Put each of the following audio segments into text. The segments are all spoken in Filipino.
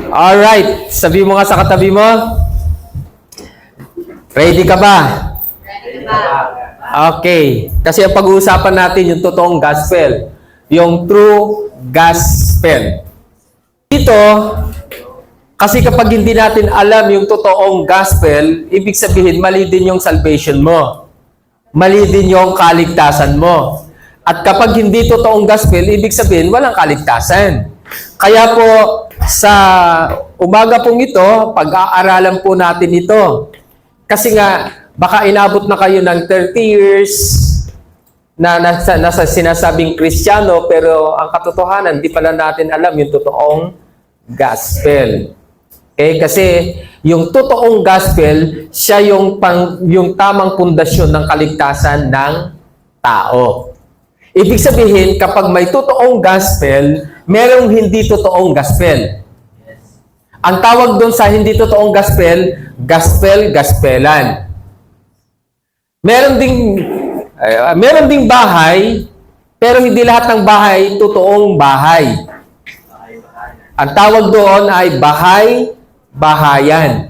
Alright, sabi mo nga sa katabi mo. Ready ka ba? Ready ba? Okay. Kasi ang pag-uusapan natin yung totoong gospel. Yung true gospel. Dito, kasi kapag hindi natin alam yung totoong gospel, ibig sabihin, mali din yung salvation mo. Mali din yung kaligtasan mo. At kapag hindi totoong gospel, ibig sabihin, walang kaligtasan. Kaya po, sa umaga pong ito, pag-aaralan po natin ito. Kasi nga, baka inabot na kayo ng 30 years na nasa sinasabing Kristiyano, pero ang katotohanan, di pala natin alam yung totoong gospel. Okay? Kasi yung totoong gospel, siya yung tamang pundasyon ng kaligtasan ng tao. Ibig sabihin, kapag may totoong gospel, merong hindi totoong gospel. Ang tawag doon sa hindi totoong gospel, gospelan. Meron ding bahay, pero hindi lahat ng bahay totoong bahay. Ang tawag doon ay bahayan.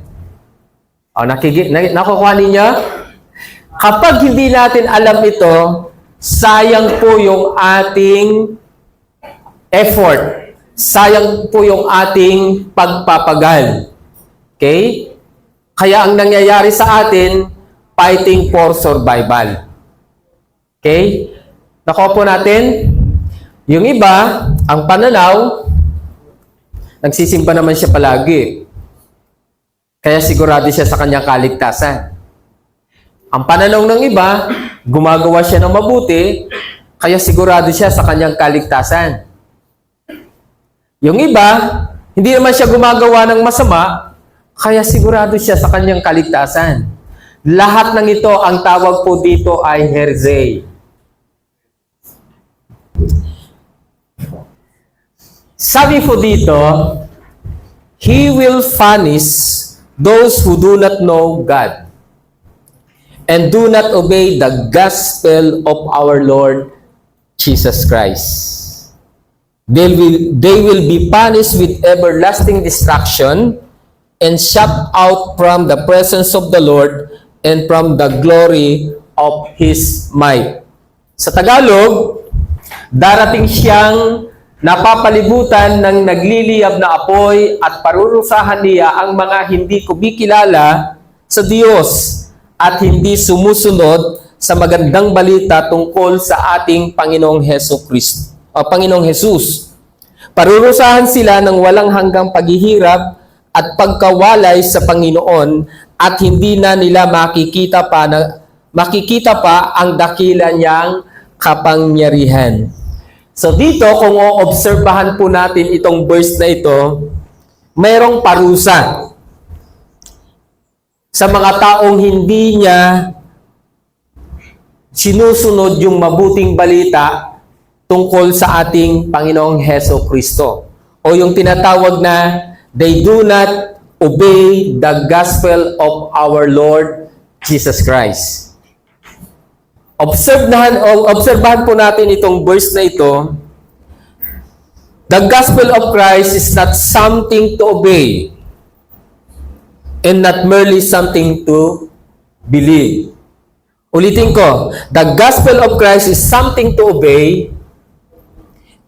Nakukuha ninyo? Kapag hindi natin alam ito, sayang po yung ating effort. Sayang po yung ating pagpapagal. Okay? Kaya ang nangyayari sa atin, fighting for survival. Okay? Nakuha po natin. Yung iba, ang pananaw, nagsisimba naman siya palagi. Kaya sigurado siya sa kanyang kaligtasan. Ang pananaw ng iba, gumagawa siya ng mabuti, kaya sigurado siya sa kanyang kaligtasan. Yung iba, hindi naman siya gumagawa ng masama, kaya sigurado siya sa kanyang kaligtasan. Lahat ng ito, ang tawag po dito ay heresy. Sabi po dito, He will punish those who do not know God and do not obey the gospel of our Lord Jesus Christ. They will be punished with everlasting destruction and shut out from the presence of the Lord and from the glory of His might. Sa Tagalog, darating siyang napapalibutan ng nagliliyab na apoy at parurusahan niya ang mga hindi kumikilala sa Diyos at hindi sumusunod sa magandang balita tungkol sa ating Panginoong Jesucristo. Panginoong Jesus. Parurusahan sila ng walang hanggang paghihirap at pagkawalay sa Panginoon at hindi na nila makikita pa ang dakila niyang kapangyarihan. So dito, kung oobserbahan po natin itong verse na ito, mayroong parusa sa mga taong hindi niya sinusunod yung mabuting balita tungkol sa ating Panginoong Jesucristo. O yung tinatawag na they do not obey the gospel of our Lord Jesus Christ. Obserbahan po natin itong verse na ito. The gospel of Christ is not something to obey and not merely something to believe. Ulitin ko, the gospel of Christ is something to obey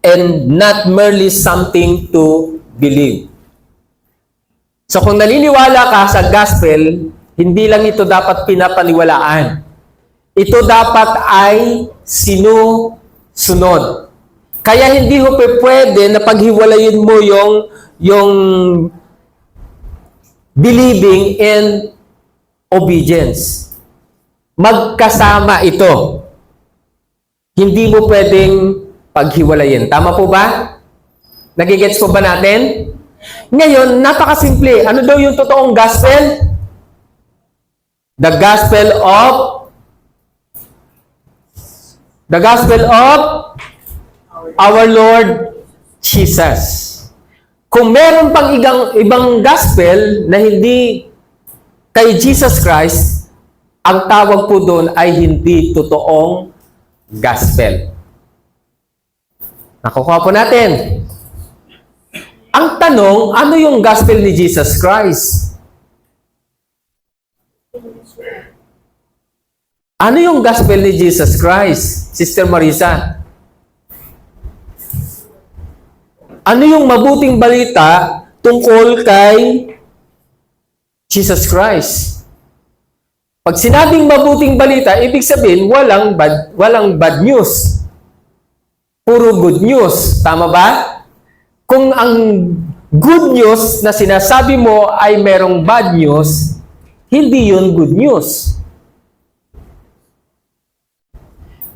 and not merely something to believe. So kung naniniwala ka sa gospel, hindi lang ito dapat pinapaniwalaan. Ito dapat ay sinusunod. Kaya hindi ho pwede na paghiwalayin mo yung believing and obedience. Magkasama ito. Hindi mo pwedeng paghiwalayin. Tama po ba? Nagigets po ba natin? Ngayon, napakasimple. Ano daw yung totoong gospel? The gospel of our Lord Jesus. Kung meron pang ibang gospel na hindi kay Jesus Christ, ang tawag po doon ay hindi totoong gospel. Nakukuha po natin. Ang tanong, ano yung gospel ni Jesus Christ? Ano yung gospel ni Jesus Christ, Sister Marisa? Ano yung mabuting balita tungkol kay Jesus Christ? Pag sinabing mabuting balita, ibig sabihin walang bad news. Puro good news. Tama ba? Kung ang good news na sinasabi mo ay merong bad news, hindi yun good news.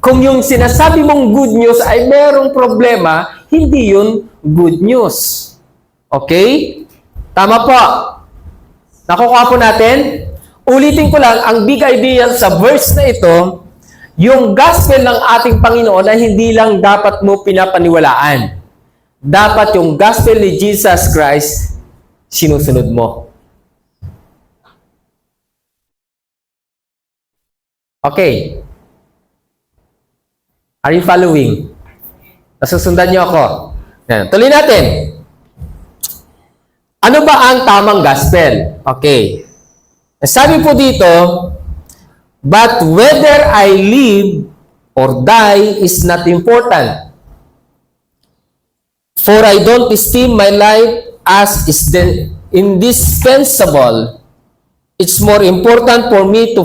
Kung yung sinasabi mong good news ay merong problema, hindi yun good news. Okay? Tama po. Nakukuha po natin? Ulitin ko lang, ang big idea sa verse na ito, yung gospel ng ating Panginoon ay hindi lang dapat mo pinapaniwalaan. Dapat yung gospel ni Jesus Christ, sinusunod mo. Okay. Are you following? Nasusundan niyo ako? Yan. Tuloy natin. Ano ba ang tamang gospel? Okay. Sabi po dito, but whether I live or die is not important. For I don't esteem my life as is indispensable. It's more important for me to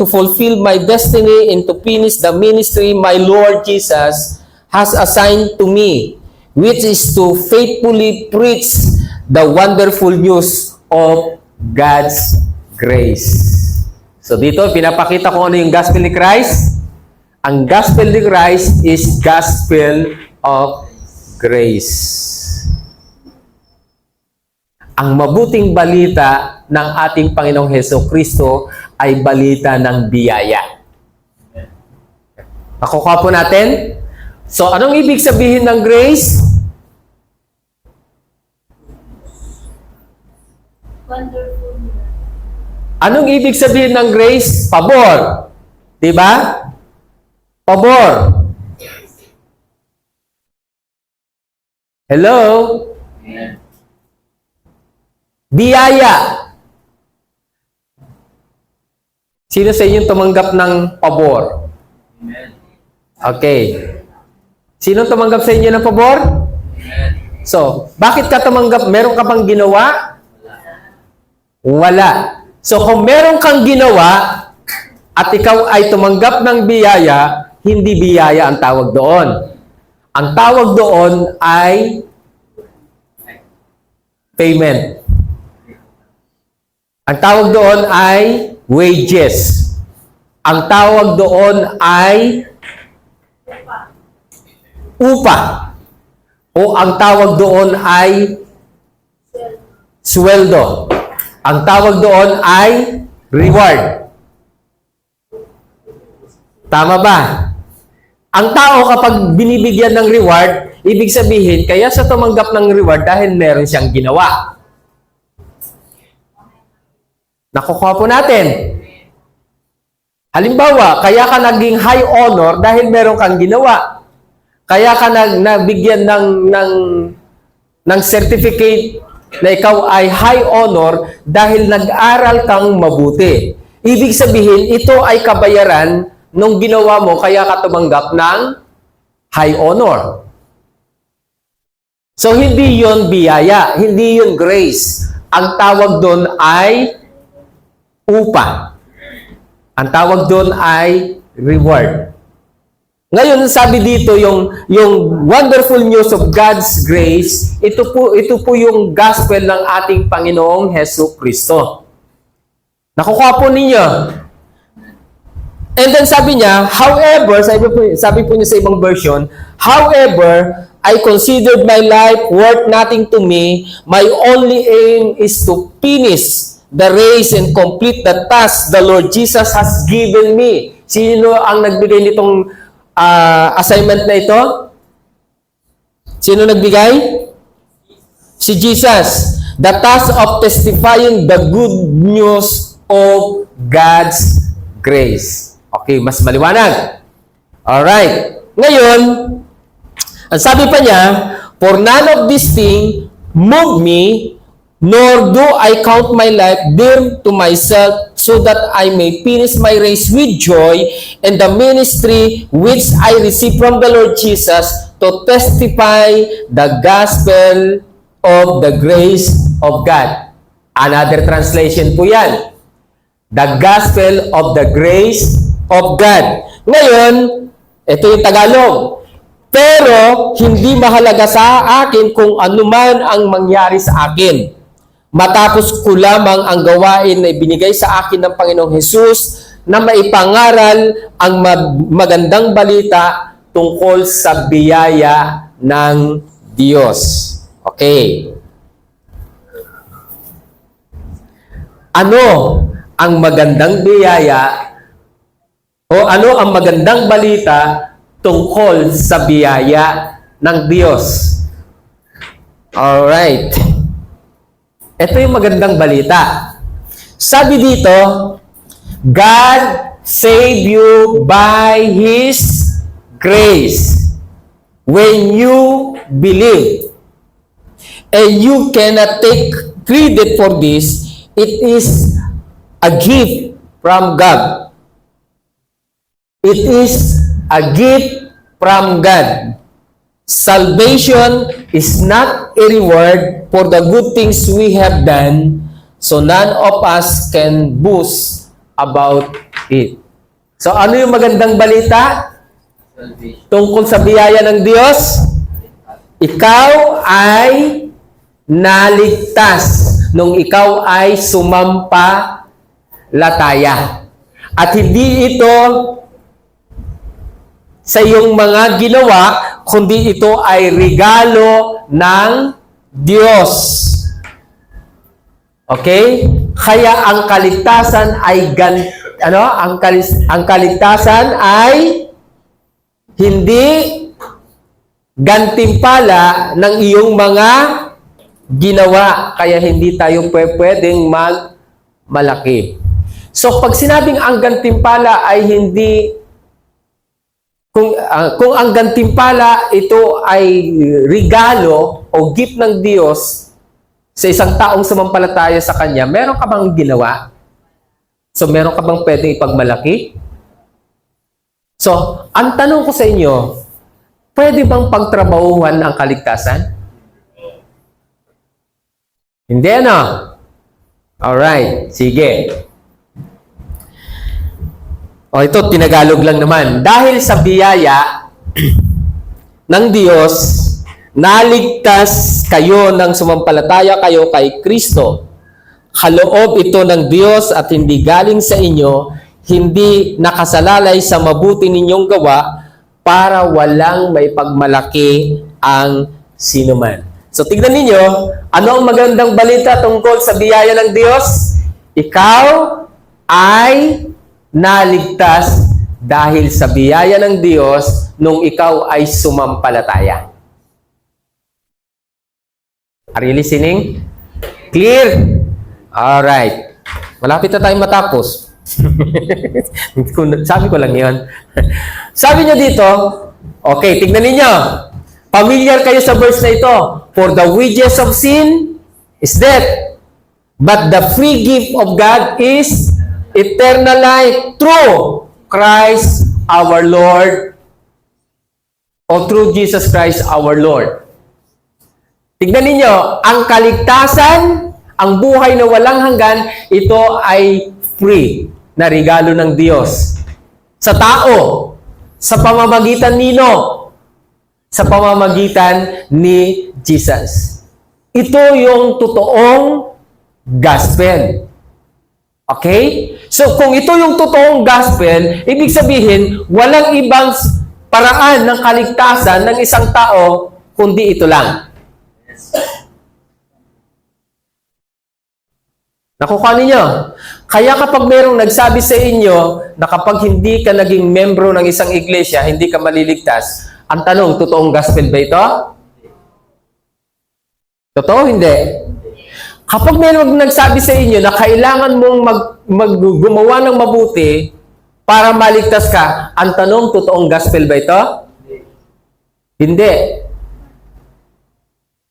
fulfill my destiny and to finish the ministry my Lord Jesus has assigned to me, which is to faithfully preach the wonderful news of God's grace. So dito, pinapakita ko ano yung gospel ni Christ. Ang gospel ni Christ is gospel of grace. Ang mabuting balita ng ating Panginoong Hesukristo ay balita ng biyaya. Nakukuha po natin? So, anong ibig sabihin ng grace? Wonderful. Anong ibig sabihin ng grace? Pabor. Diba? Pabor. Hello? Biyaya. Sino sa inyo tumanggap ng pabor? Okay. Sino tumanggap sa inyo ng pabor? So, bakit ka tumanggap? Meron ka bang ginawa? Wala. So, kung meron kang ginawa at ikaw ay tumanggap ng biyaya, hindi biyaya ang tawag doon. Ang tawag doon ay payment. Ang tawag doon ay wages. Ang tawag doon ay upa. O ang tawag doon ay sweldo. Ang tawag doon ay reward. Tama ba? Ang tao kapag binibigyan ng reward, ibig sabihin, kaya siya tumanggap ng reward dahil meron siyang ginawa. Nakukuha po natin. Halimbawa, kaya ka naging high honor dahil meron kang ginawa. Kaya ka nabigyan ng certificate na ikaw ay high honor dahil nag-aral kang mabuti. Ibig sabihin, ito ay kabayaran nung ginawa mo kaya ka tumanggap ng high honor. So, hindi yon biyaya, hindi yon grace. Ang tawag doon ay upa. Ang tawag doon ay reward. Ngayon, sabi dito yung wonderful news of God's grace, ito po yung gospel ng ating Panginoong Hesukristo. Nakukuha po ninyo. And then sabi niya, however, sabi po niya sa ibang version, however, I considered my life worth nothing to me. My only aim is to finish the race and complete the task the Lord Jesus has given me. Sino ang nagbigay nitong assignment na ito? Sino nagbigay? Si Jesus. The task of testifying the good news of God's grace. Okay, mas maliwanag. Alright. Ngayon, ang sabi pa niya, for none of these things move me, nor do I count my life dear to myself, so that I may finish my race with joy and the ministry which I receive from the Lord Jesus to testify the gospel of the grace of God. Another translation po yan. The gospel of the grace of God. Ngayon, ito yung Tagalog. Pero, hindi mahalaga sa akin kung ano man ang mangyari sa akin. Matapos ko lamang ang gawain na ibinigay sa akin ng Panginoong Hesus na maipangaral ang magandang balita tungkol sa biyaya ng Diyos. Okay. Ano ang magandang biyaya o ano ang magandang balita tungkol sa biyaya ng Diyos? Alright. Ito yung magandang balita. Sabi dito, God save you by His grace when you believe. And you cannot take credit for this. It is a gift from God. It is a gift from God. Salvation is not a reward for the good things we have done, so none of us can boast about it. So ano yung magandang balita tungkol sa biyaya ng Diyos? Ikaw ay naligtas nung ikaw ay sumampalataya. At hindi ito sa iyong mga ginawa, kundi ito ay regalo ng Diyos. Okay? Kaya ang kaligtasan ay ang kaligtasan ay hindi gantimpala ng iyong mga ginawa. Kaya hindi tayo pwedeng magmalaki. So pag sinabing ang gantimpala ay hindi kung ang gantimpala ito ay regalo o gift ng Diyos sa isang taong sumampalataya sa Kanya, meron ka bang ginawa? So, meron ka bang pwedeng ipagmalaki? So, ang tanong ko sa inyo, pwede bang pagtrabahuhan ang kaligtasan? Hindi, ano? Alright, sige. O ito, tinagalog lang naman. Dahil sa biyaya ng Diyos, naligtas kayo ng sumampalataya kayo kay Kristo. Kaloob ito ng Diyos at hindi galing sa inyo, hindi nakasalalay sa mabuti ninyong gawa para walang may pagmalaki ang sinuman. So tignan ninyo, ano ang magandang balita tungkol sa biyaya ng Diyos? Ikaw ay naligtas dahil sa biyaya ng Diyos nung ikaw ay sumampalataya. Are you listening? Clear? Alright. Malapit na tayong matapos. Sabi ko lang yun. Sabi niya dito, okay, tignan ninyo. Familiar kayo sa verse na ito. For the wages of sin is death. But the free gift of God is eternal life through Christ our Lord, o through Jesus Christ our Lord. Tignan ninyo, ang kaligtasan, ang buhay na walang hanggan, ito ay free na regalo ng Diyos. Sa tao, sa pamamagitan nino, sa pamamagitan ni Jesus. Ito yung totoong gospel. Okay? So, kung ito yung totoong gospel, ibig sabihin, walang ibang paraan ng kaligtasan ng isang tao, kundi ito lang. Nakukuha ninyo? Kaya kapag mayroong nagsabi sa inyo na kapag hindi ka naging membro ng isang iglesia, hindi ka maliligtas, ang tanong, totoong gospel ba ito? Totoo? Hindi. Kapag mayroong nagsabi sa inyo na kailangan mong gumawa ng mabuti para maligtas ka, ang tanong, totoong gospel ba ito? Hindi.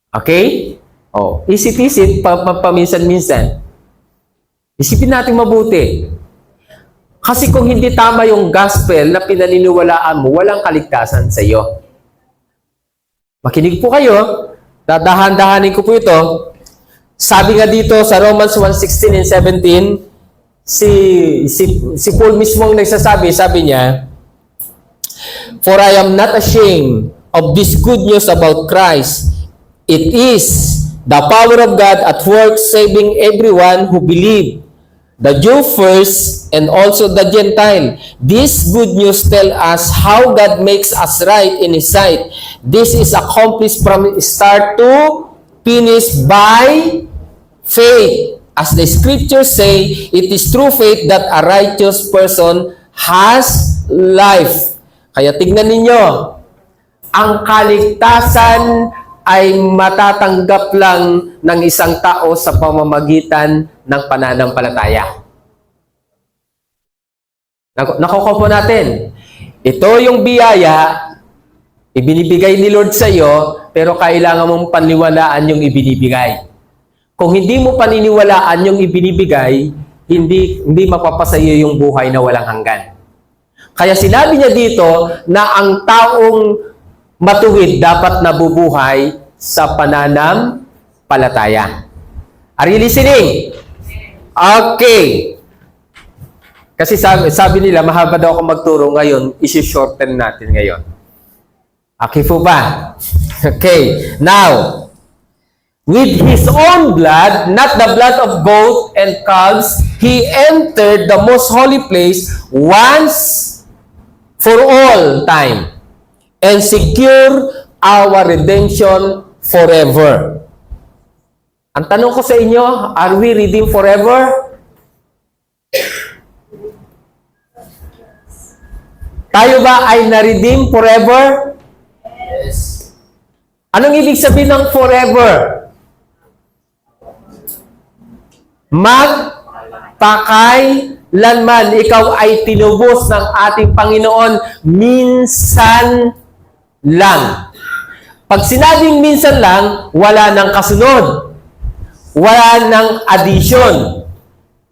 Okay? Oh, isip-isip, paminsan-minsan. Isipin natin mabuti. Kasi kung hindi tama yung gospel na pinaniniwalaan mo, walang kaligtasan sa iyo. Makinig po kayo. Dadahan-dahanin ko po ito. Sabi nga dito sa Romans 1:16 and 17, si Paul mismo ang nagsasabi, sabi niya, "For I am not ashamed of this good news about Christ. It is the power of God at work saving everyone who believes, the Jew first and also the Gentile. This good news tell us how God makes us right in His sight. This is accomplished from start to finish by faith. As the scriptures say, it is through faith that a righteous person has life." Kaya tingnan ninyo, ang kaligtasan ay matatanggap lang ng isang tao sa pamamagitan ng pananampalataya. Nakukuha po natin. Ito yung biyaya, ibinibigay ni Lord sa iyo, pero kailangan mong paniwalaan yung ibinibigay. Kung hindi mo paniniwalaan yung ibinibigay, hindi mapapasaya yung buhay na walang hanggan. Kaya sinabi niya dito na ang taong matuwid dapat nabubuhay sa pananampalataya. Are you listening? Okay. Kasi sabi nila, mahaba daw ako magturo ngayon, isi-shorten natin ngayon. Okay po ba? Okay. Now, with His own blood, not the blood of goats and calves, He entered the most holy place once for all time and secure our redemption forever. Ang tanong ko sa inyo, are we redeemed forever? Tayo ba ay na-redeem forever? Yes. Anong ibig sabihin ng forever? Magpakailanman ikaw ay tinubos ng ating Panginoon minsan lang. Pag sinabing minsan lang, wala nang kasunod. Wala nang addition.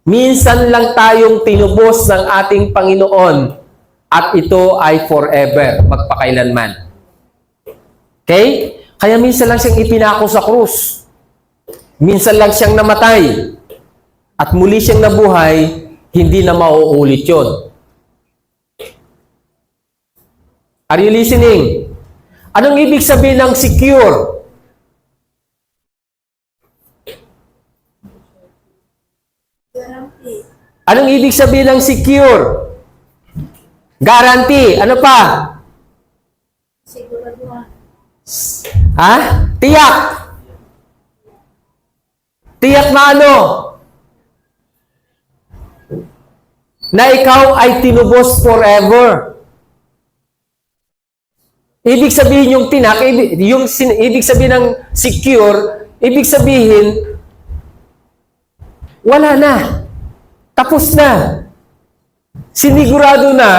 Minsan lang tayong tinubos ng ating Panginoon at ito ay forever, magpakailanman. Okay? Kaya minsan lang siyang ipinako sa krus. Minsan lang siyang namatay. At muli siyang nabuhay, hindi na mauulit yun. Are you listening? Anong ibig sabihin ng secure? Anong ibig sabihin ng secure? Guarantee. Ano pa? Siguraduhan. Ha? Tiyak. Tiyak na ano? Na ikaw ay tinubos forever. Ibig sabihin yung tinak, ibig sabihin ng secure, ibig sabihin, wala na. Tapos na. Sinigurado na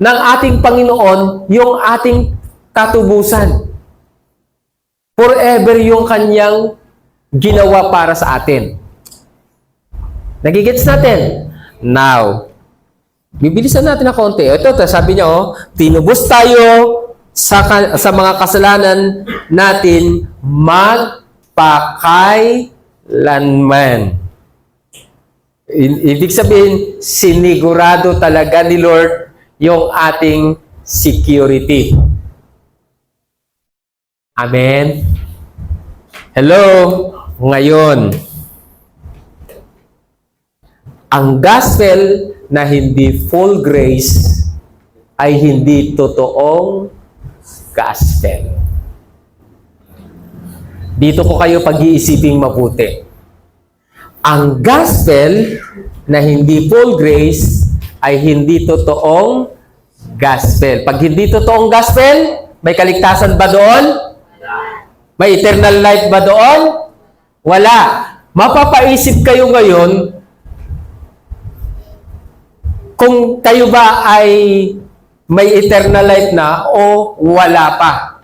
ng ating Panginoon yung ating katubusan. Forever yung kanyang ginawa para sa atin. Nagigets natin? Now, bibilisan natin na konti. Ito, sabi niya, tinubos tayo sa mga kasalanan natin magpakailanman. Ibig sabihin, sinigurado talaga ni Lord yung ating security. Amen? Hello? Ngayon, ang gospel na hindi full grace ay hindi totoong gospel. Dito ko kayo pag-iisiping mabuti. Ang gospel na hindi full grace ay hindi totoong gospel. Pag hindi totoong gospel, may kaligtasan ba doon? May eternal life ba doon? Wala. Mapapaisip kayo ngayon kung kayo ba ay may eternal life na o wala pa.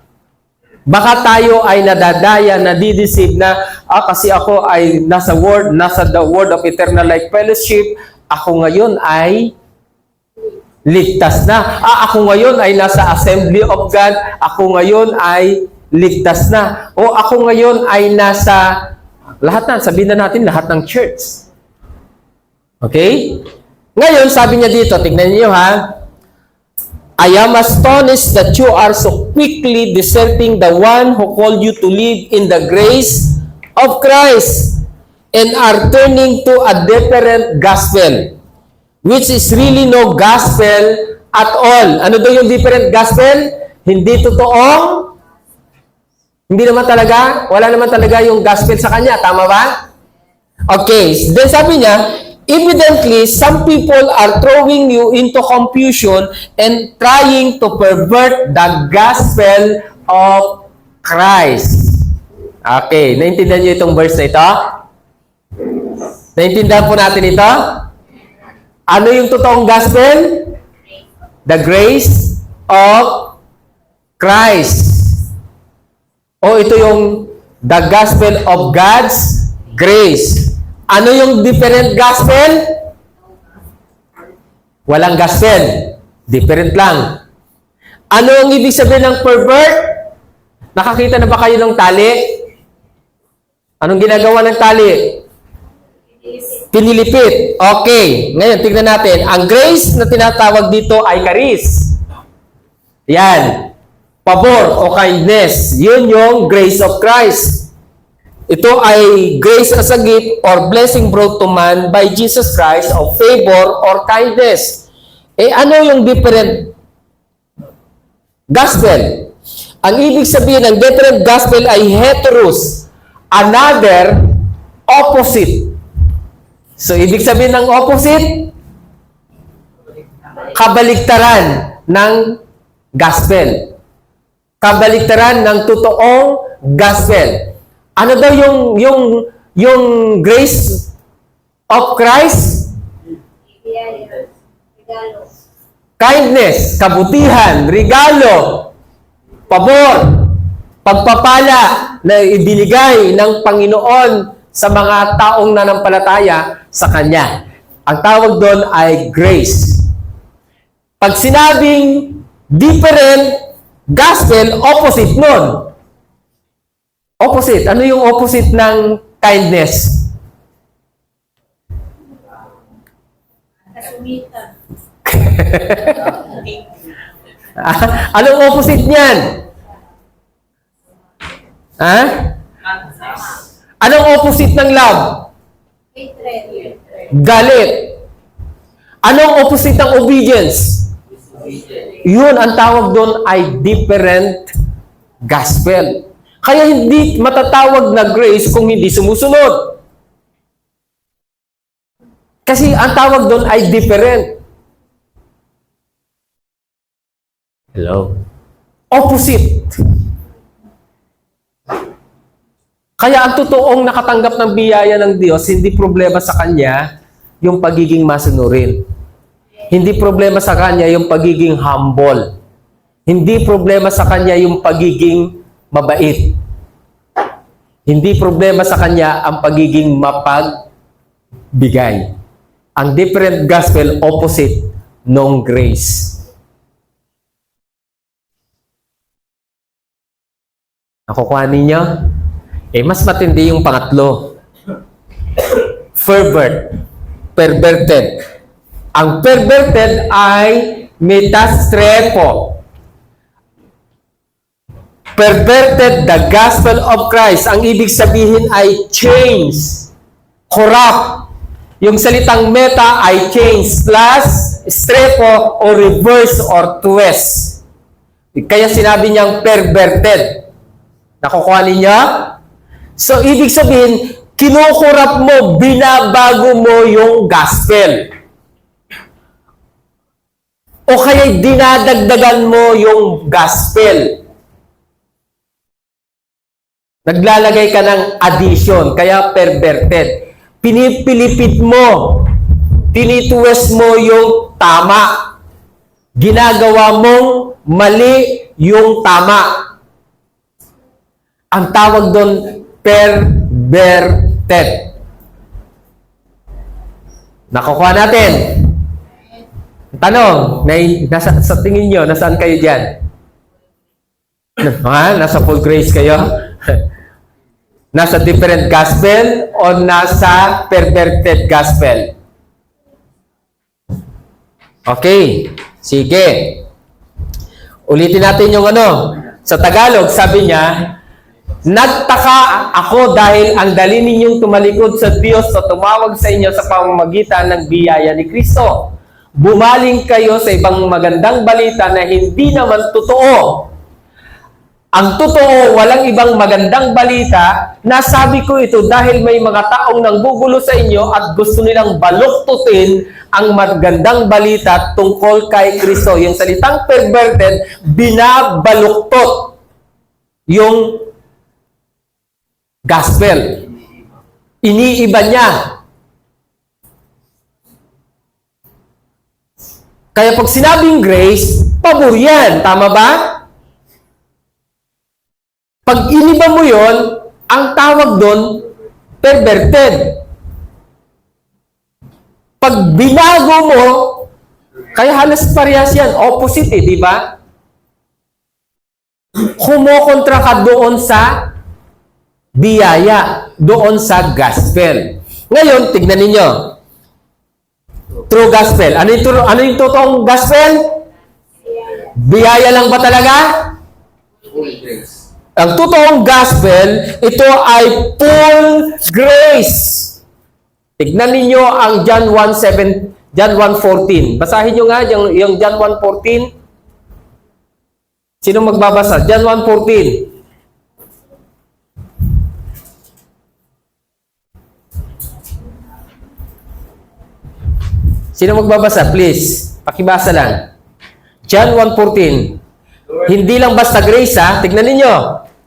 Baka tayo ay nadadaya, nadideceive na, kasi ako ay nasa the word of eternal life fellowship, ako ngayon ay ligtas na. Ako ngayon ay nasa Assembly of God, ako ngayon ay ligtas na. O ako ngayon ay nasa, lahat na, sabihin na natin, lahat ng church. Okay? Ngayon, sabi niya dito, tignan niyo ha, I am astonished that you are so quickly deserting the one who called you to live in the grace of Christ and are turning to a different gospel, which is really no gospel at all. Ano daw yung different gospel? Hindi totoong, hindi naman talaga, wala naman talaga yung gospel sa kanya. Tama ba? Okay. Then sabi niya, evidently, some people are throwing you into confusion and trying to pervert the gospel of Christ. Okay, naintindihan niyo itong verse na ito? Naintindihan po natin ito? Ano yung totoong gospel? The grace of Christ. O ito yung the gospel of God's grace. Ano yung different gospel? Walang gospel. Different lang. Ano ang ibig sabihin ng pervert? Nakakita na ba kayo ng tali? Anong ginagawa ng tali? Pinilipit. Okay. Ngayon, tignan natin. Ang grace na tinatawag dito ay charis. Yan. Pabor o kindness. Yun yung grace of Christ. Ito ay grace as a gift or blessing brought to man by Jesus Christ of favor or kindness. Ano yung different gospel? Ang ibig sabihin ng different gospel ay heteros, another, opposite. So, ibig sabihin ng opposite, kabaliktaran ng gospel. Kabaliktaran ng totoong gospel. Ano daw yung grace of Christ? Kindness, kabutihan, regalo, pabor, pagpapala na ibinigay ng Panginoon sa mga taong nanampalataya sa Kanya. Ang tawag doon ay grace. Pag sinabing different gospel, opposite nun. Opposite. Ano yung opposite ng kindness? Kasumitan. Anong opposite niyan? Ha? Anong opposite ng love? Hatred. Galit. Anong opposite ng obedience? Yun, ang tawag doon ay different gospel. Kaya hindi matatawag na grace kung hindi sumusunod. Kasi ang tawag doon ay different. Hello? Opposite. Kaya ang totoong nakatanggap ng biyaya ng Diyos, hindi problema sa kanya yung pagiging masunurin. Hindi problema sa kanya yung pagiging humble. Hindi problema sa kanya yung pagiging mabait. Hindi problema sa kanya ang pagiging mapagbigay. Ang different gospel opposite ng grace. Nakukuha ninyo? Mas matindi yung pangatlo. Perverted. Ang perverted ay metastrepo. Perverted the gospel of Christ. Ang ibig sabihin ay change, corrupt. Yung salitang meta ay change plus strepo o reverse or twist. Kaya sinabi niyang perverted. Nakukuha ninyo? So, ibig sabihin, kinukurap mo, binabago mo yung gospel. O kaya dinadagdagan mo yung gospel. Naglalagay ka ng addition, kaya perverted. Pinipilipit mo, tinitwist mo yung tama. Ginagawa mong mali yung tama. Ang tawag doon, perverted. Nakukuha natin. Tanong, sa tingin nyo, nasaan kayo dyan? Ha? Nasa full grace kayo? Nasa different gospel o nasa perverted gospel? Okay, sige. Ulitin natin yung Sa Tagalog, sabi niya, nagtaka ako dahil ang dali ninyong tumalikod sa Diyos o tumawag sa inyo sa pamamagitan ng biyaya ni Kristo. Bumaling kayo sa ibang magandang balita na hindi naman totoo. Ang totoo, walang ibang magandang balita. Nasabi ko ito dahil may mga taong nanggugulo sa inyo at gusto nilang baluktutin ang magandang balita tungkol kay Kristo. Yung salitang perverted, binabaluktot yung gospel. Iniiba niya. Kaya pag sinabing grace, pabor yan. Tama ba? Pag iniba mo yon, ang tawag doon, perverted. Pag binago mo, kaya halos parehas yan. Opposite di ba? Kumokontra ka doon sa biyaya, doon sa gospel. Ngayon, tignan ninyo. True gospel. Ano yung totoong gospel? Biyaya lang ba talaga? Full grace. Ang totoong gospel, ito ay full grace. Tignan ninyo ang John 1:14. Basahin nyo nga yung John 1:14. Sino magbabasa? John 1:14. Sino magbabasa? Please. Pakibasa lang. John 1:14. Hindi lang basta grace, ha? Tignan ninyo.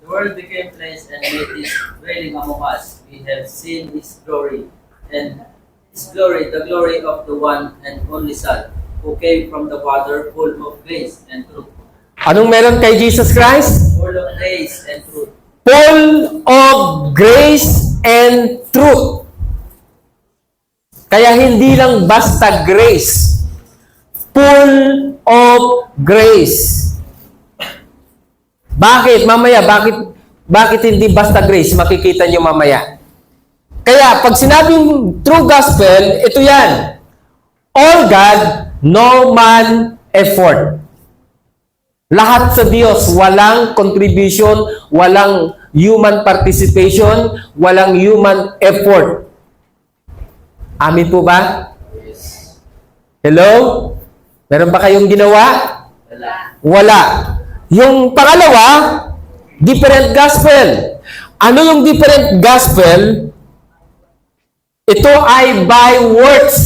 The Word became flesh and made His dwelling among us. We have seen His glory, and His glory, the glory of the one and only Son, who came from the Father, full of grace and truth. Anong meron kay Jesus Christ? Full of grace and truth. Full of grace and truth. Kaya hindi lang basta grace. Full of grace. Bakit? Mamaya, bakit hindi basta grace? Makikita nyo mamaya. Kaya, pag sinabing true gospel, ito yan. All God, no man effort. Lahat sa Diyos, walang contribution, walang human participation, walang human effort. Amin po ba? Yes. Hello? Meron ba kayong ginawa? Wala. Wala. Yung pangalawa, different gospel. Ano yung different gospel? Ito ay by works.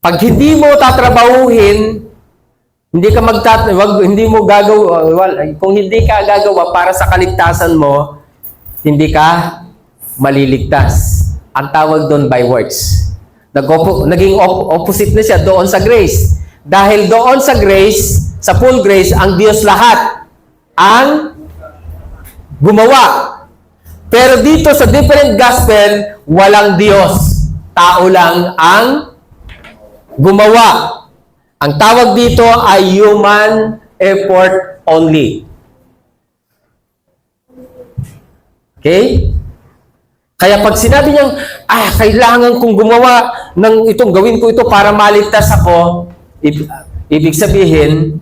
Pag hindi mo tatrabahuhin, hindi mo gagawa, kung hindi ka gagawa para sa kaligtasan mo, hindi ka maliligtas. Ang tawag doon by works. Naging opposite na siya doon sa grace. Dahil doon sa grace, sa full grace, ang Diyos lahat ang gumawa. Pero dito sa different gospel, walang Diyos. Tao lang ang gumawa. Ang tawag dito ay human effort only. Okay? Kaya pag sinabi niyang, kailangan kong gumawa ng itong, gawin ko ito para maligtas ako, ibig sabihin,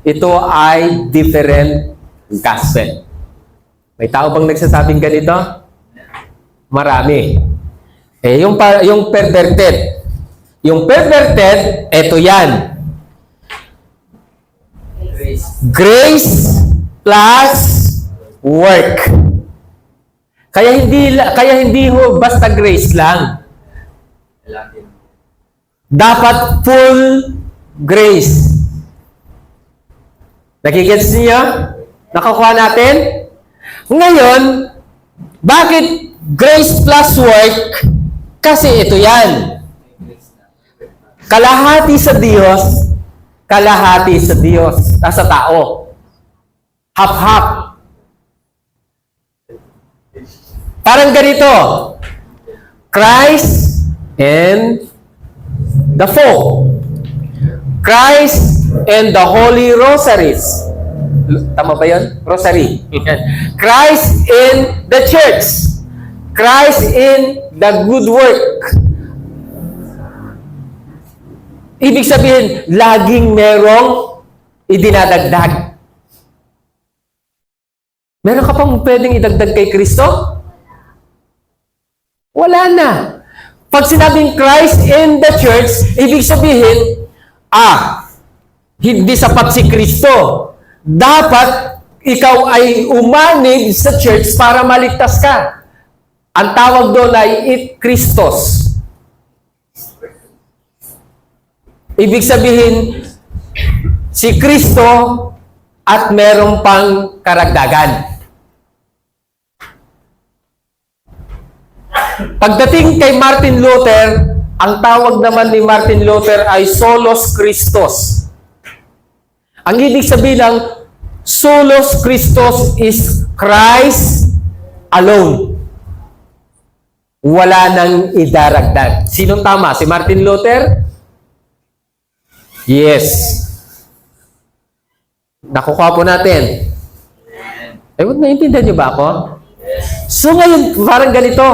ito ay different gospel. May tao bang nagsasabing ganito? Marami. Yung perverted. Yung perverted, ito yan. Grace. Grace plus work. Kaya hindi ho basta grace lang. Kailangan. Dapat full grace. Nakigets niyo? Nakakuha natin? Ngayon, bakit grace plus work? Kasi ito yan. Kalahati sa Diyos, kalahati sa Diyos, sa tao. half-half. Parang ganito. Christ and the folk. Christ and the Holy Rosaries. Tama ba yun? Rosary. Christ in the church. Christ in the good work. Ibig sabihin, laging merong idinadagdag. Meron ka pang pwedeng idagdag kay Kristo? Wala na. Pag sinabing Christ in the church, ibig sabihin, hindi sapat si Kristo. Dapat ikaw ay umanib sa church para maligtas ka. Ang tawag doon ay Christos. Ibig sabihin, si Kristo at meron pang karagdagan. Pagdating kay Martin Luther, ang tawag naman ni Martin Luther ay Solos Christos. Ang ibig sabihin ng Solos Christos is Christ alone. Wala nang idaragdag. Sinong tama? Si Martin Luther? Yes. Nakukuha po natin. Naiintindihan niyo ba ako? So ngayon, parang ganito.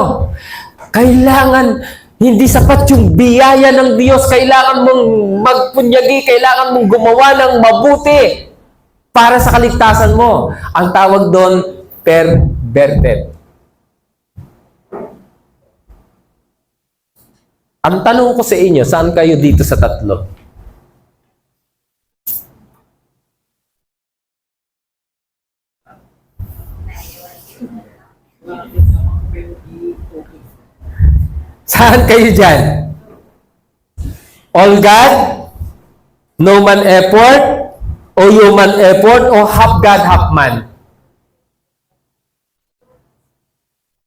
Kailangan, hindi sapat yung biyaya ng Diyos. Kailangan mong magpunyagi, kailangan mong gumawa ng mabuti para sa kaligtasan mo. Ang tawag doon, perverted. Ang tanong ko sa inyo, saan kayo dito sa tatlo? Saan kayo dyan? All God? No man effort? O human effort? O half God, half man?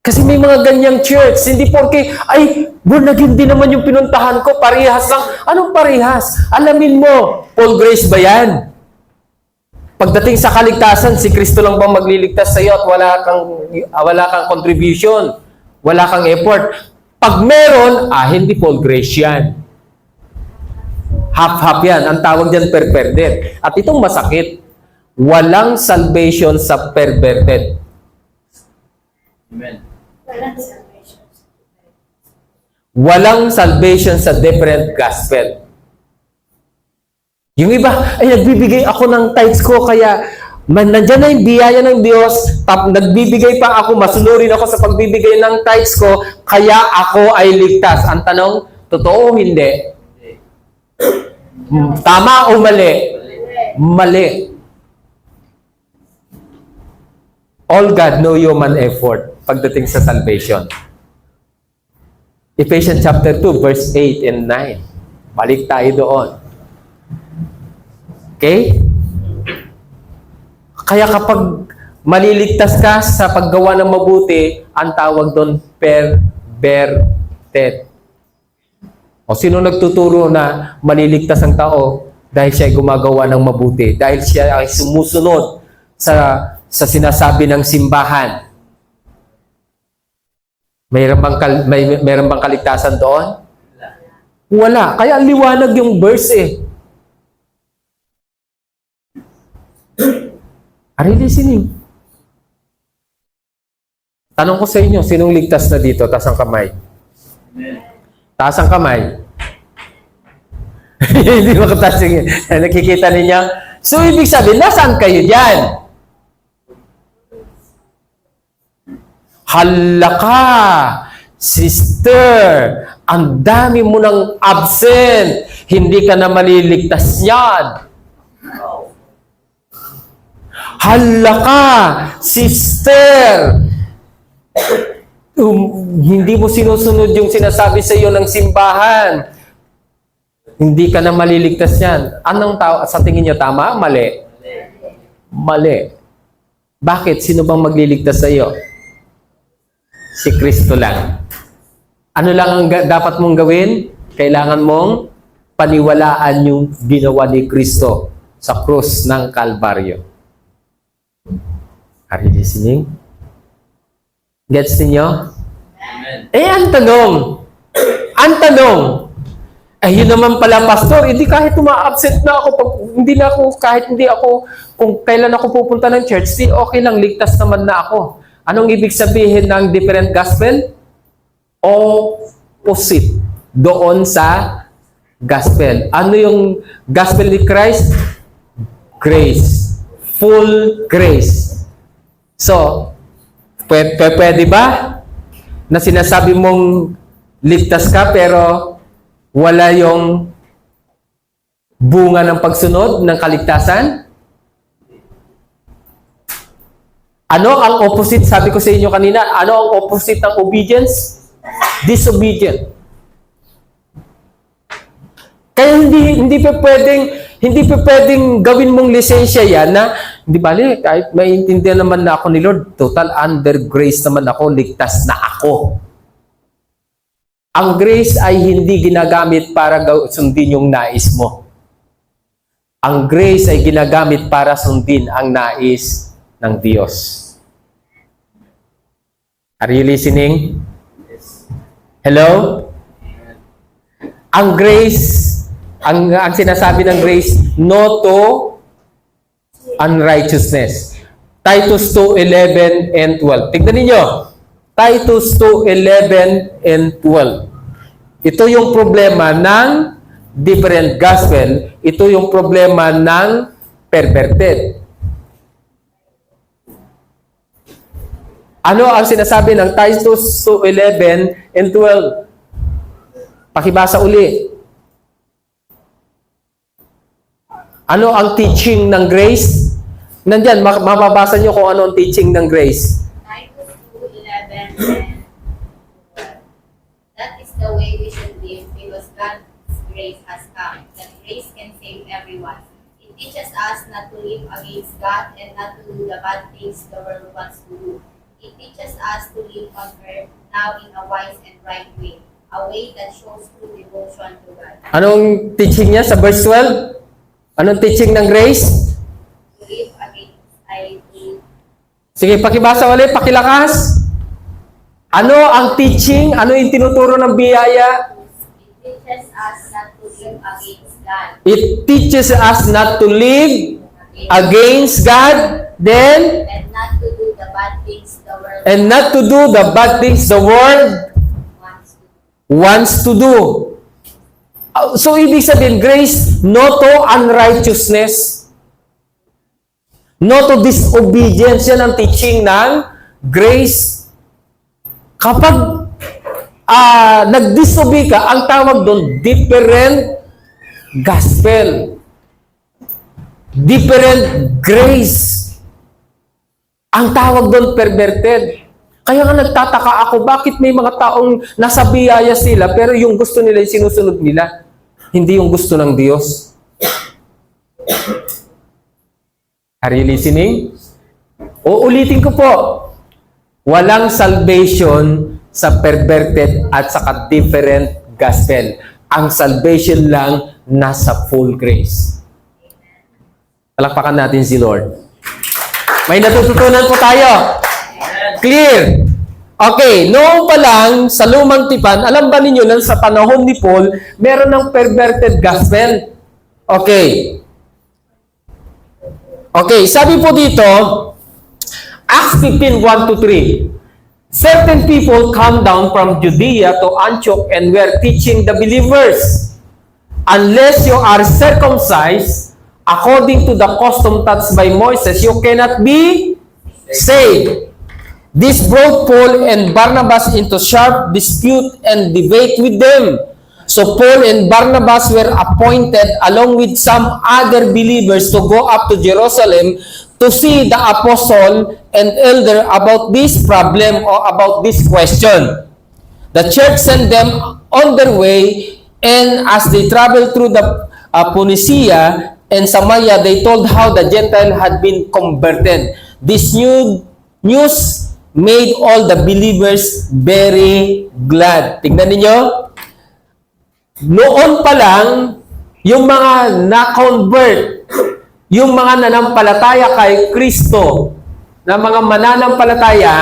Kasi may mga ganyang church. Hindi porke, born again din naman yung pinuntahan ko. Parehas lang. Anong parehas? Alamin mo, Paul Grace ba yan? Pagdating sa kaligtasan, si Kristo lang bang magliligtas sa iyo at wala kang contribution, wala kang effort. Pag meron, hindi Paul Grace yan. Half-half yan. Ang tawag dyan, perverted. At itong masakit, walang salvation sa perverted. Amen. Walang salvation. Walang salvation sa different gospel. Yung iba, nagbibigay ako ng tithes ko, kaya nandyan na yung biyaya ng Diyos, nagbibigay pa ako, masunurin ako sa pagbibigay ng tithes ko, kaya ako ay ligtas. Ang tanong, totoo o hindi? Tama o mali? Mali. All God, no human effort pagdating sa salvation. Ephesians chapter 2, verse 8 and 9. Balik tayo doon. Okay? Kaya kapag maliligtas ka sa paggawa ng mabuti, ang tawag doon, perverted. O sino nagtuturo na maliligtas ang tao dahil siya ay gumagawa ng mabuti, dahil siya ay sumusunod sa sinasabi ng simbahan? Mayroon bang kaligtasan doon? Wala. Kaya liwanag yung verse eh. Are you listening? Tanong ko sa inyo, sinong ligtas na dito? Taas ang kamay. Taas ang kamay. Hindi mo kataas yung nakikita ninyo. So, ibig sabihin, nasaan kayo dyan? Hala ka, sister, ang dami mo ng absent. Hindi ka na maliligtas yan. Hala ka, sister, hindi mo sinusunod yung sinasabi sa iyo ng simbahan. Hindi ka na maliligtas yan. Anong sa tingin niyo tama? Mali? Mali. Bakit? Sino bang magliligtas sa iyo? Si Kristo lang. Ano lang ang dapat mong gawin? Kailangan mong paniwalaan yung ginawa ni Kristo sa krus ng Kalbaryo. Are you listening? Gets ninyo? Amen. Ang tanong, yun naman pala, pastor, hindi kahit uma-absent na ako, kahit hindi ako, kung kailan ako pupunta ng church, okay lang, ligtas naman na ako. Anong ibig sabihin ng different gospel? Opposite doon sa gospel. Ano yung gospel ni Christ? Grace. Full grace. So, pwede ba na sinasabi mong ligtas ka pero wala yung bunga ng pagsunod ng kaligtasan? Ano ang opposite? Sabi ko sa inyo kanina, ano ang opposite ng obedience? Disobedient. Kaya hindi pa pwedeng gawin mong lisensya yan na, hindi bali, kahit maintindihan naman na ako ni Lord, total under grace naman ako, ligtas na ako. Ang grace ay hindi ginagamit para sundin yung nais mo. Ang grace ay ginagamit para sundin ang nais ng Diyos. Are you listening? Hello? Ang grace, ang sinasabi ng grace, no to unrighteousness. Titus 2:11 and 12. Tignan ninyo. Titus 2:11 and 12. Ito yung problema ng different gospel. Ito yung problema ng perverted. Ano ang sinasabi ng Titus 2:11 and 12? Pakibasa uli. Ano ang teaching ng grace? Nandyan, mababasa nyo kung ano ang teaching ng grace. Titus 2:11 and 12. That is the way we should live because God's grace has come. That grace can save everyone. It teaches us not to live against God and not to do the bad things the world wants to do. It teaches us to live on earth now in a wise and right way, a way that shows true devotion to God. Anong teaching niya sa verse 12? Anong teaching ng grace? To live against Sige, pakibasa ulit, pakilakas. Ano ang teaching? Ano yung tinuturo ng biyaya? It teaches us not to live against God. It teaches us not to live against God, then, And not to do the bad things the world and not to do the bad things the world wants to do. wants to do. So, ibig sabihin, grace, no to unrighteousness, no to disobedience. Yan ang teaching ng grace. Kapag nag-disobey ka, ang tawag doon, different gospel. Different grace. Ang tawag doon, perverted. Kaya nga nagtataka ako, bakit may mga taong nasa biyaya sila, pero yung gusto nila, yung sinusunod nila, hindi yung gusto ng Diyos. Are you listening? Uulitin ko po, walang salvation sa perverted at saka different gospel. Ang salvation lang nasa full grace. Palakpakan natin si Lord. May natututunan po tayo. Clear? Okay, noong pa lang, sa lumang tipan, alam ba ninyo na sa panahon ni Paul, meron ng perverted gospel? Okay. Okay, sabi po dito, Acts 15:1-3. Certain people come down from Judea to Antioch and were teaching the believers, unless you are circumcised according to the custom taught by Moses, you cannot be saved. This brought Paul and Barnabas into sharp dispute and debate with them. So Paul and Barnabas were appointed along with some other believers to go up to Jerusalem to see the apostle and elder about this problem or about this question. The church sent them on their way, and as they traveled through the Phoenicia and Samaria, they told how the Gentile had been converted. This news made all the believers very glad. Tingnan ninyo. Noon pa lang, yung mga na-convert, yung mga nanampalataya kay Kristo, na mga mananampalataya,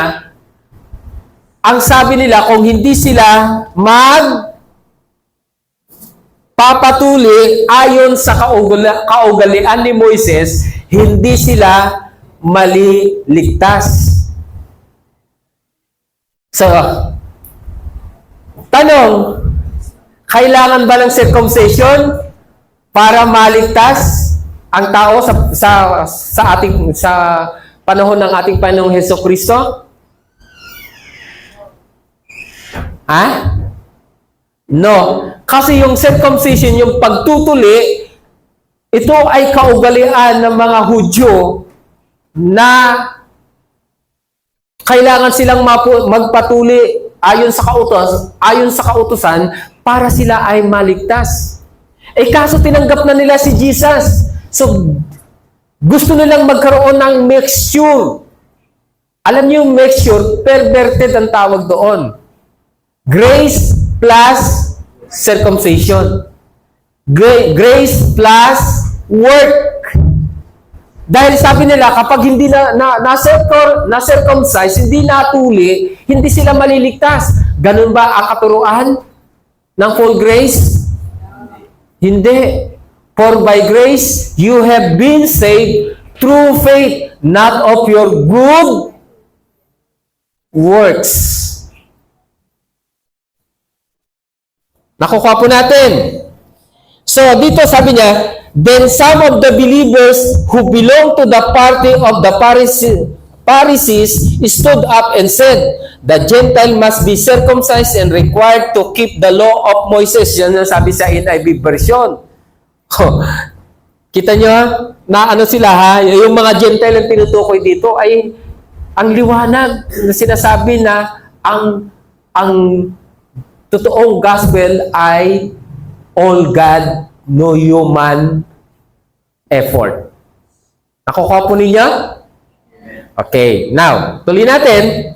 ang sabi nila, kung hindi sila papatuli ayon sa kaugalian ni Moises, hindi sila maliligtas. So, tanong, kailangan ba ng circumcision para maligtas ang tao sa panahon ng ating Panginoong Hesukristo? Ha? No. Kasi yung circumcision, yung pagtutuli, ito ay kaugalian ng mga Hudyo na kailangan silang magpatuli ayon sa kautusan para sila ay maligtas. Eh kaso tinanggap na nila si Jesus. So, gusto nilang magkaroon ng mixture. Alam niyo yung mixture, perverted ang tawag doon. Grace plus circumcision. Grace plus work. Dahil sabi nila, kapag hindi na-circumcise, hindi natuli, hindi sila maliligtas. Ganun ba ang katuruan ng full grace? Hindi. For by grace, you have been saved through faith, not of your good works. Nakukuha po natin. So, dito sabi niya, then some of the believers who belong to the party of the Pharisees stood up and said, the Gentile must be circumcised and required to keep the law of Moses. Yan ang sabi sa NIV version. Kita nyo, na ano sila ha, yung mga Gentile ang tinutukoy dito ay ang liwanag na sinasabi na ang totoong gospel ay all God, no human effort. Nakukuha po ninyo? Okay, now, tuloy natin.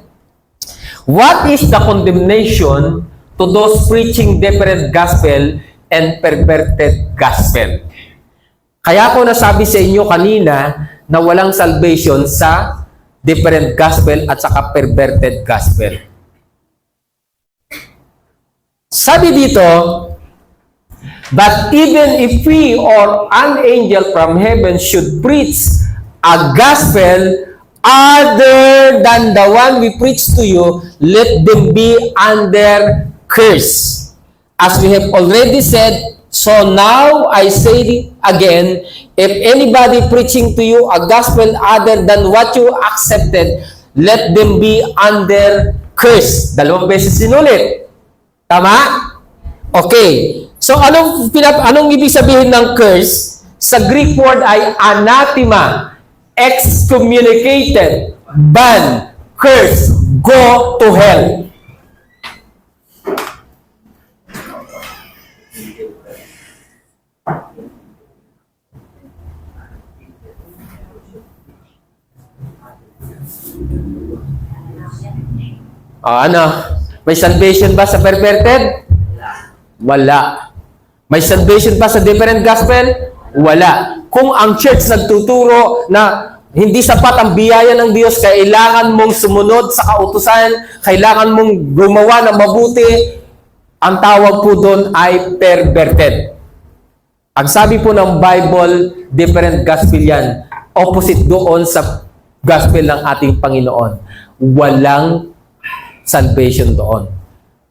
What is the condemnation to those preaching different gospel and perverted gospel? Kaya ko nasabi sa inyo kanina na walang salvation sa different gospel at saka perverted gospel. Sabi dito, but even if we or an angel from heaven should preach a gospel other than the one we preach to you, let them be under curse. As we have already said, so now I say it again, if anybody preaching to you a gospel other than what you accepted, let them be under curse. Dalawang beses sinulit. Tama? Okay. So, anong ibig sabihin ng curse? Sa Greek word ay anathema, excommunicated, ban, curse, go to hell. Ano? May salvation ba sa perverted? Wala. May salvation ba sa different gospel? Wala. Kung ang church nagtuturo na hindi sapat ang biyaya ng Diyos, kailangan mong sumunod sa kautusan, kailangan mong gumawa ng mabuti, ang tawag po doon ay perverted. Ang sabi po ng Bible, different gospel yan. Opposite doon sa gospel ng ating Panginoon. Walang salvation doon.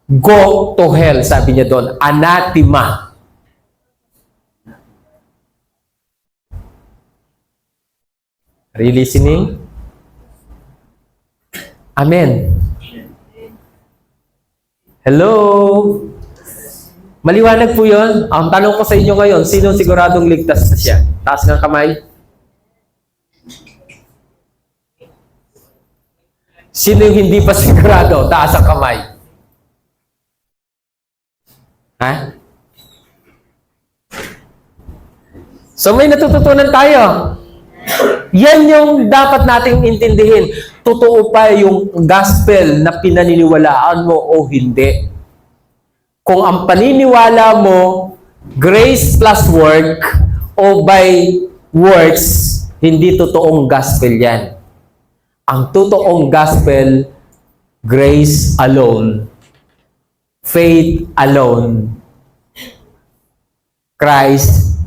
Go to hell, sabi niya doon. Anathema. Are you listening? Amen. Hello? Maliwanag po yun. Ang tanong ko sa inyo ngayon, sino siguradong ligtas na siya? Taas ng kamay. Sino yung hindi pa sigurado? Taas ang kamay. Ha? So may natututunan tayo. Yan yung dapat nating intindihin. Totoo pa yung gospel na pinaniniwalaan mo o hindi. Kung ang paniniwala mo, grace plus work o by works, hindi totoong gospel yan. ang totoong gospel, grace alone, faith alone, Christ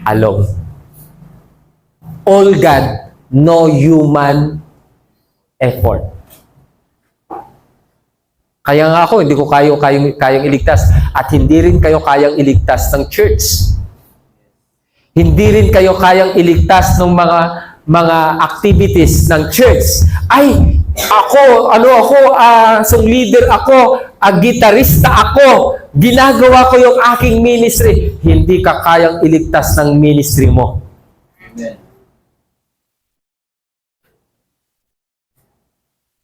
alone. All God, no human effort. Kaya nga ako, hindi ko kayang iligtas at hindi rin kayo kayang iligtas ng church. Hindi rin kayo kayang iligtas ng mga activities ng church. Ay, song leader ako, gitarista ako, ginagawa ko yung aking ministry. Hindi ka kayang iligtas ng ministry mo. Amen.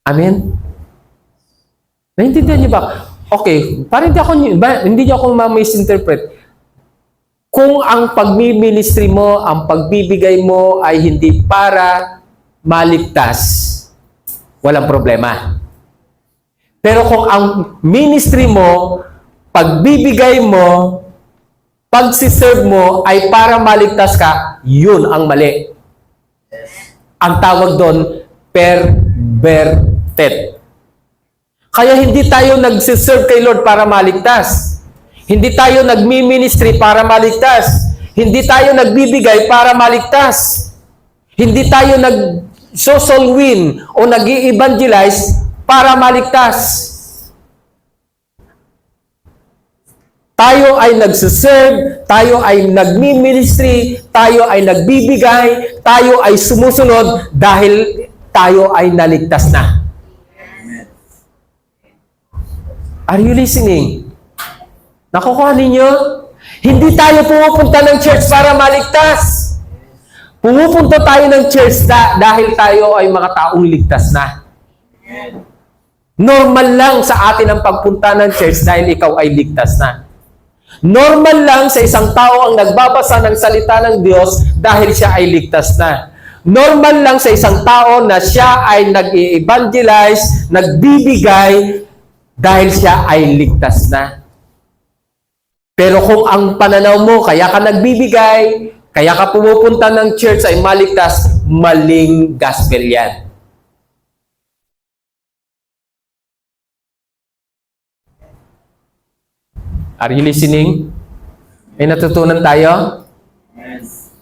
Amen? Naintindihan niyo ba? Okay, parang hindi niyo ako ma-misinterpret. Kung ang pagmi-ministry mo, ang pagbibigay mo ay hindi para maligtas, walang problema. Pero kung ang ministry mo, pagbibigay mo, pagsiserve mo ay para maligtas ka, yun ang mali. Ang tawag doon, perverted. Kaya hindi tayo nagsiserve kay Lord para maligtas. Hindi tayo nagmi-ministry para maligtas. Hindi tayo nagbibigay para maligtas. Hindi tayo nag-social win o nag-i-evangelize para maligtas. Tayo ay nagsiserve, tayo ay nagmi-ministry, tayo ay nagbibigay, tayo ay sumusunod dahil tayo ay naligtas na. Are you listening? Nakukuha ninyo? Hindi tayo pumupunta ng church para maligtas. Pumupunta tayo ng church dahil tayo ay mga taong ligtas na. Normal lang sa atin ang pagpunta ng church dahil ikaw ay ligtas na. Normal lang sa isang tao ang nagbabasa ng salita ng Diyos dahil siya ay ligtas na. Normal lang sa isang tao na siya ay nag-i-evangelize, nagbibigay, dahil siya ay ligtas na. Pero kung ang pananaw mo, kaya ka nagbibigay, kaya ka pumupunta ng church ay maligtas, maling gospel yan. Are you listening? May natutunan tayo? Yes.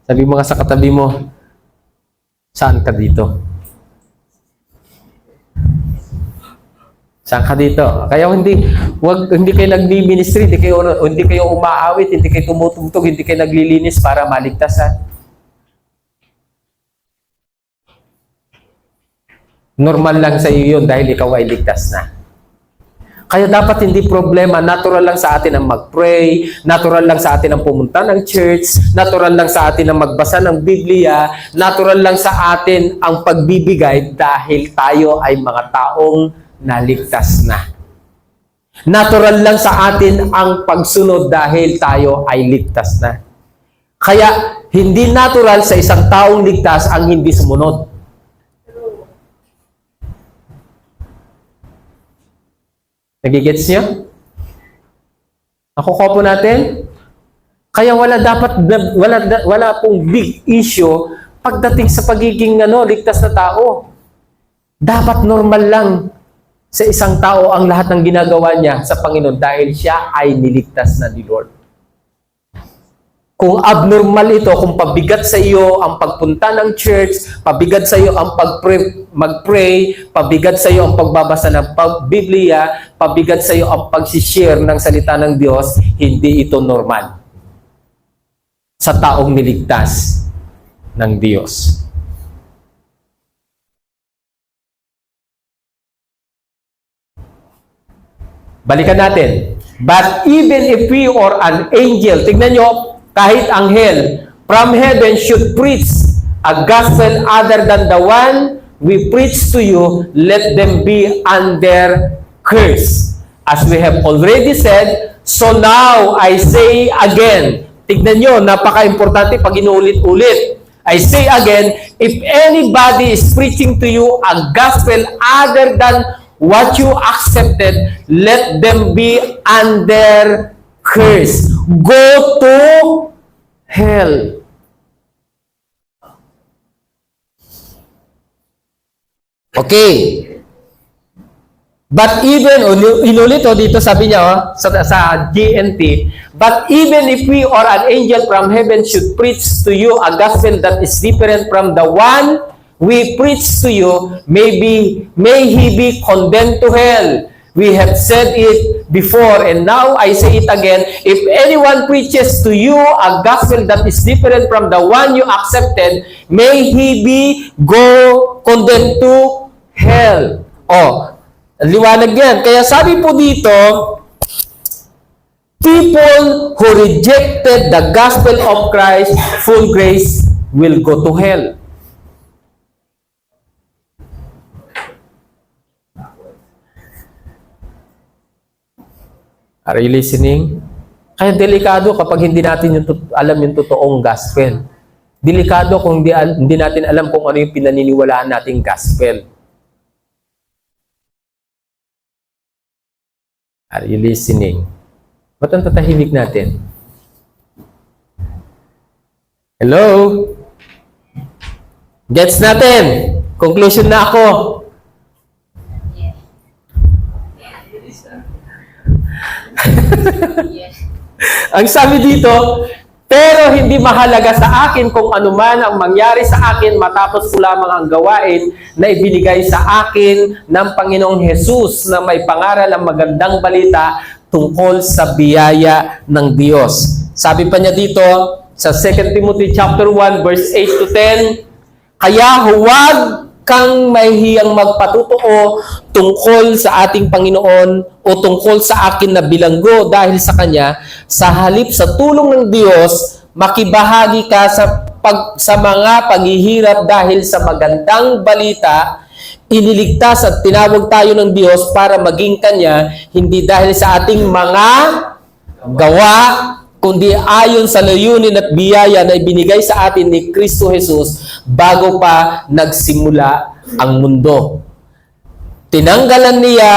Sabi mo nga sa katabi mo, saan ka dito? Saan ka dito? Kaya hindi kayo nagmi-ministry, hindi kayo umaawit, hindi kayo tumutugtog, hindi kayo naglilinis para maligtas, ha? Normal lang sa iyo yun dahil ikaw ay ligtas na. Kaya dapat hindi problema, natural lang sa atin ang mag-pray, natural lang sa atin ang pumunta ng church, natural lang sa atin ang magbasa ng Biblia, natural lang sa atin ang pagbibigay dahil tayo ay mga taong naligtas na. Natural lang sa atin ang pagsunod dahil tayo ay ligtas na. Kaya hindi natural sa isang taong ligtas ang hindi sumunod. Nagigets niyo? Nakukuha po natin? Kaya wala pong big issue pagdating sa pagiging ligtas na tao. Dapat normal lang sa isang tao ang lahat ng ginagawa niya sa Panginoon dahil siya ay niligtas na ni Lord. Kung abnormal ito, kung pabigat sa iyo ang pagpunta ng church, pabigat sa iyo ang mag-pray, pabigat sa iyo ang pagbabasa ng Biblia, pabigat sa iyo ang pag-share ng salita ng Diyos, hindi ito normal sa taong niligtas ng Diyos. Balikan natin. But even if we or an angel, tignan nyo, kahit anghel, from heaven should preach a gospel other than the one we preach to you, let them be under curse. As we have already said, so now I say again, tignan nyo, napaka-importante pag inuulit-ulit. I say again, if anybody is preaching to you a gospel other than what you accepted, let them be under curse. Go to hell. Okay. But even, inulit dito sabi niya sa GNT, but even if we or an angel from heaven should preach to you a gospel that is different from the one we preach to you, may he be condemned to hell. We have said it before, and now I say it again. If anyone preaches to you a gospel that is different from the one you accepted, may he be condemned to hell. Oh, liwanag yan. Kaya sabi po dito, people who rejected the gospel of Christ, full grace, will go to hell. Are you listening? Kaya delikado kapag hindi natin alam yung totoong gospel. Delikado kung hindi natin alam kung ano yung pinaniniwalaan nating gospel. Are you listening? Ba't ang tatahimik natin? Hello? Gets natin? Conclusion na ako. Ang sabi dito, pero hindi mahalaga sa akin kung ano man ang mangyari sa akin matapos ko lamang ang gawain na ibinigay sa akin ng Panginoong Hesus na may pangaral ang magandang balita tungkol sa biyaya ng Diyos. Sabi pa niya dito sa 2 Timothy chapter 1 verse 8 to 10, kaya huwag kang mahihiyang magpatutuo tungkol sa ating Panginoon o tungkol sa akin na bilanggo dahil sa Kanya, sa halip sa tulong ng Diyos, makibahagi ka sa mga paghihirap dahil sa magandang balita, iniligtas at tinawag tayo ng Diyos para maging Kanya, hindi dahil sa ating mga gawa, kundi ayon sa layunin at biyaya na ibinigay sa atin ni Kristo Jesus bago pa nagsimula ang mundo. Tinanggalan niya,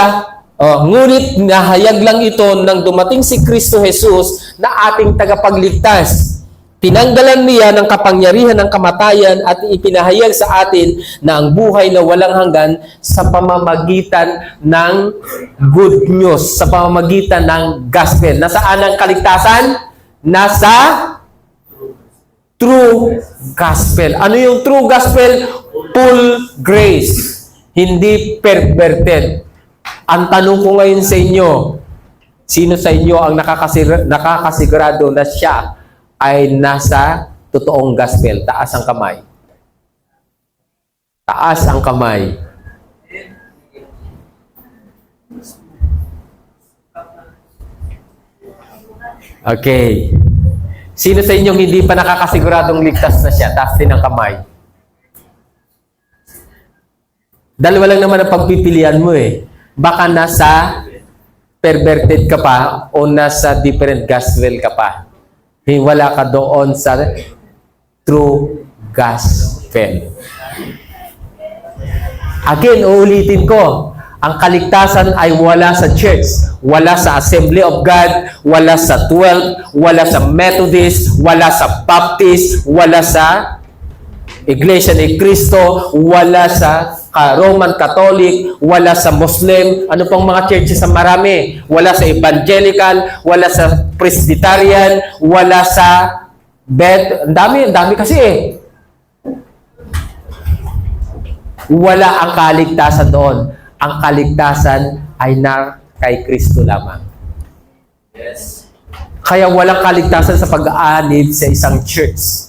ngunit nahayag lang ito nang dumating si Kristo Jesus na ating tagapagligtas. Tinanggalan niya ng kapangyarihan ng kamatayan at ipinahayag sa atin na ang buhay na walang hanggan sa pamamagitan ng good news, sa pamamagitan ng gospel. Nasaan ang kaligtasan? Nasa true gospel. Ano yung true gospel? Full grace. Hindi perverted. Ang tanong ko ngayon sa inyo, sino sa inyo ang nakakasigurado na siya ay nasa totoong gospel? Taas ang kamay. Taas ang kamay. Okay. Sino sa inyong hindi pa nakakasiguradong ligtas na siya? Taas din ang kamay. Dalawa lang naman ang pagpipilian mo eh. Baka nasa perverted ka pa o nasa different gospel ka pa. Wala ka doon sa true gospel. Again, uulitin ko. Ang kaligtasan ay wala sa church, wala sa Assembly of God, wala sa 12, wala sa Methodist, wala sa Baptist, wala sa Iglesia ni Cristo, wala sa Roman Catholic, wala sa Muslim, ano pang mga churches sa marami, wala sa Evangelical, wala sa Presbyterian, wala sa ang dami kasi eh. Wala ang kaligtasan doon. Ang kaligtasan ay na kay Kristo lamang. Yes. Kaya walang kaligtasan sa pag-aanib sa isang church.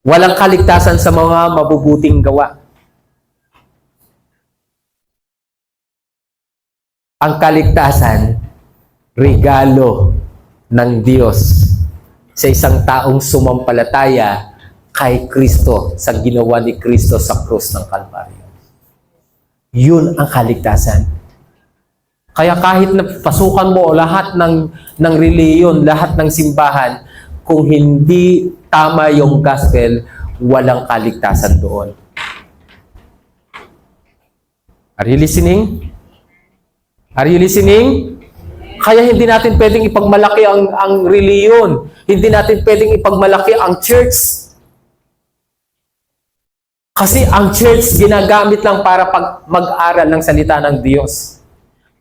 Walang kaligtasan sa mga mabubuting gawa. Ang kaligtasan, regalo ng Diyos sa isang taong sumampalataya kay Kristo sa ginawa ni Kristo sa krus ng Kalbaryo. Yun ang kaligtasan. Kaya kahit na pasukan mo lahat ng reliyon, lahat ng simbahan, kung hindi tama yung gospel, walang kaligtasan doon. Are you listening? Are you listening? Kaya hindi natin pwedeng ipagmalaki ang reliyon. Hindi natin pwedeng ipagmalaki ang church. Kasi ang church ginagamit lang para mag-aral ng salita ng Diyos.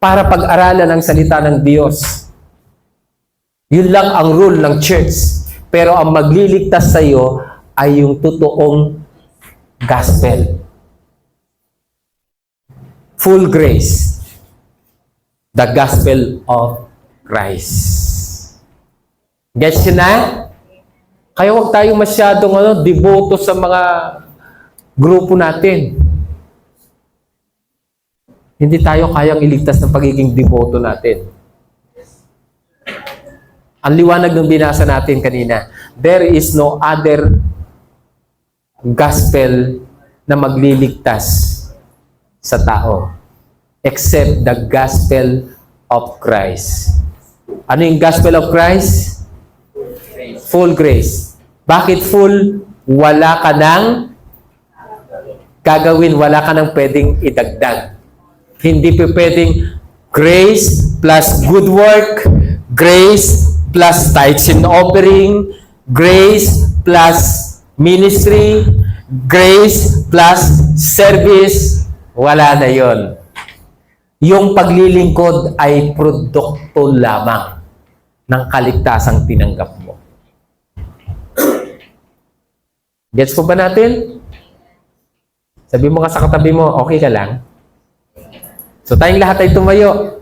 Para pag-aralan ng salita ng Diyos. Yun lang ang rule ng church. Pero ang magliligtas sa iyo ay yung totoong gospel. Full grace. The gospel of Christ. Gets yun na? Kaya huwag tayong masyadong deboto sa mga grupo natin. Hindi tayo kayang iligtas ng pagiging deboto natin. Ang liwanag ng binasa natin kanina, there is no other gospel na magliligtas sa tao except the gospel of Christ. Ano yung gospel of Christ? Full grace. Bakit full? Wala ka nang gagawin, wala ka nang pwedeng idagdag. Hindi pa pwedeng grace plus good work, grace plus tithes and offering, grace plus ministry, grace plus service. Wala na yon. Yung paglilingkod ay produkto lamang ng kaligtasang tinanggap mo. Gets po ba natin? Sabi mo nga sa katabi mo, okay ka lang? So tayong lahat ay tumayo.